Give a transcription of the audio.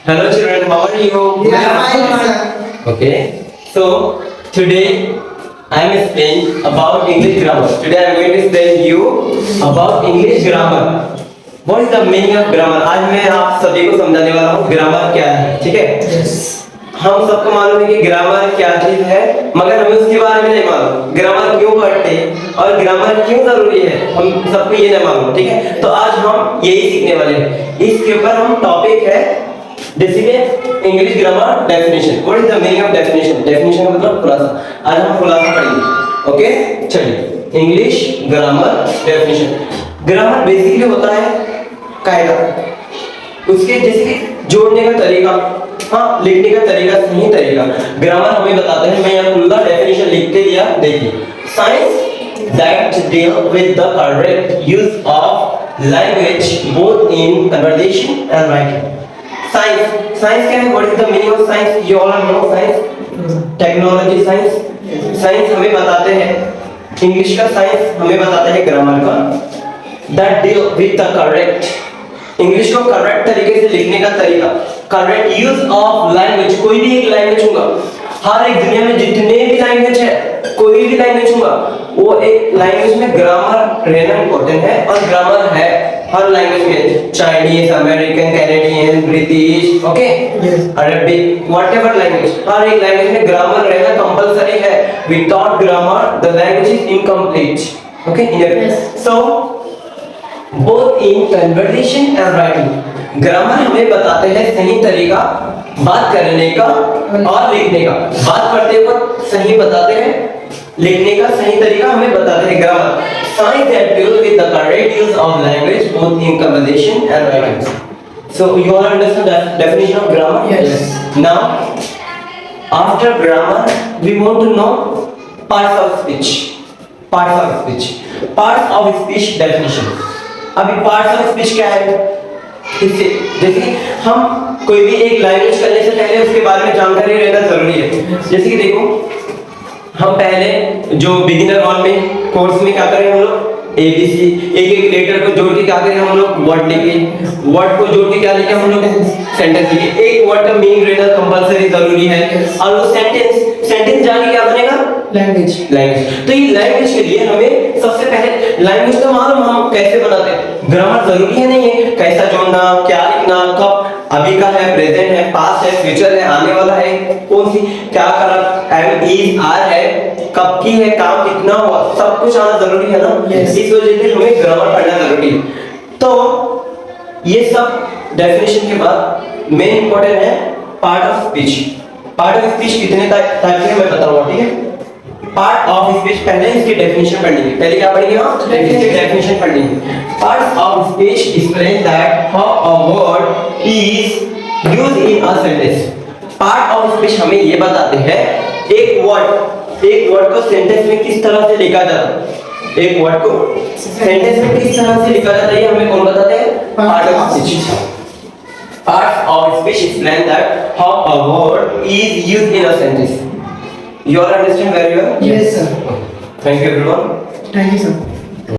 Hello children, how are you? Yeah, fine, sir. Okay. So today I am explaining about English grammar. Today I am going to explain you about English grammar. What is the meaning of grammar? आज मैं आप सभी को समझाने वाला हूँ grammar क्या है, ठीक है? Yes. हम सबको मालूम है कि ग्रामर क्या चीज है, मगर हमें उसके बारे में नहीं मालूम। ग्रामर क्यों पढ़ते हैं और ग्रामर क्यों जरूरी है, हम सबको ये नहीं मालूम, ठीक है? तो आज हम यही सीखने वाले हैं। इसके ऊपर हम टॉपिक है basically English grammar definition. What is the meaning of definition? Definition का मतलब खुलासा। आज हम खुलासा पढ़ेंगे। ओके, चलिए। English grammar definition. Grammar basically होता है कायदा, उसके जैसे कि जोड़ने का तरीका, हाँ, लिखने का तरीका, सही तरीका। ग्रामर हमें बताते हैं। मैं यहाँ पूरा डेफिनेशन लिख के दिया, देखिए। Science that deal with the correct use of language both in conversation and writing. Science क्या है? What is the meaning of science? You all know science, technology science. Science हमें बताते हैं, इंग्लिश का साइंस हमें बताता है ग्रामर का, that deal with the correct, English को करेक्ट तरीके से लिखने का तरीका, करेक्ट यूज ऑफ लैंग्वेज। कोई भी एक लैंग्वेज होगा, हर एक दुनिया में जितने भी लैंग्वेज है, कोई भी लैंग्वेज होगा, वो एक लैंग्वेज में ग्रामर रहना इंपॉर्टेंट है। और ग्रामर है हर लैंग्वेज में, Chinese, American, Canadian, British, okay, Arabic, whatever language, हर एक लैंग्वेज में ग्रामर रहना कंपलसरी है। Without grammar the language is incomplete. Okay, so both in conversation and writing. Grammar हमें बताते हैं सही तरीका बात करने का और लिखने का। बात करते वक्त सही बताते हैं, लिखने का सही तरीका हमें बताते हैं grammar. Science that deal with the correct use of language both in conversation and writing. So you all understand the definition of grammar? Yes. Now after grammar we want to know parts of speech. Parts of speech definition. अभी parts of speech क्या है? इससे जैसे हम कोई भी एक language करने से पहले उसके बारे में जानकारी रहना जरूरी है। जैसे कि देखो, हम पहले जो बिगिनर वन में कोर्स में क्या करें हम लोग, ABC, एक लेटर को जोड़ के क्या करें हम लोग, वर्ड लिखे, वर्ड को जोड़ के क्या लिखे हम लोग, सेंटेंस लिखे। एक वर्ड का मीनिंग रहना कंपलसरी जरूरी है। और वो सेंटेंस जाके क्या बनेगा, लैंग्वेज। तो ये लैंग्वेज के लिए हमें सबसे पहले लैंग्वेज का मालूम हम कैसे बनाते हैं। ग्रामर जरूरी है नहीं है, कैसा जोड़ना, क्या लिखना, कब, अभी का है, प्रेजेंट है, पास्ट है, फ्यूचर है, आने वाला है, कौन सी क्या कर रहा, एम इज आर है, कब की है, काम कितना हुआ, सब कुछ आना जरूरी है ना। इस वजह से हमें ग्रामर पढ़ना जरूरी है। तो ये सब डेफिनेशन के बाद मेन इंपॉर्टेंट है part of speech. Part of speech कितने टाइप के मैं बताऊंगा, ठीक है? पार्ट ऑफ स्पीच पहले इसकी डेफिनेशन पढ़ेंगे। पहले क्या पढ़ेंगे हम? इसकी डेफिनेशन पढ़ेंगे। Part of speech explain that how a word is used in a sentence. Part of speech हमें ये बताते हैं एक वर्ड को सेंटेंस में किस तरह से लिखा जाता है। एक वर्ड को सेंटेंस में किस तरह से लिखा जाता है, ये हमें कौन बताते हैं? Part of speech. Parts of speech explain that how a word is used in a sentence. You all understand very well? Yes, sir. Thank you everyone. Thank you, sir.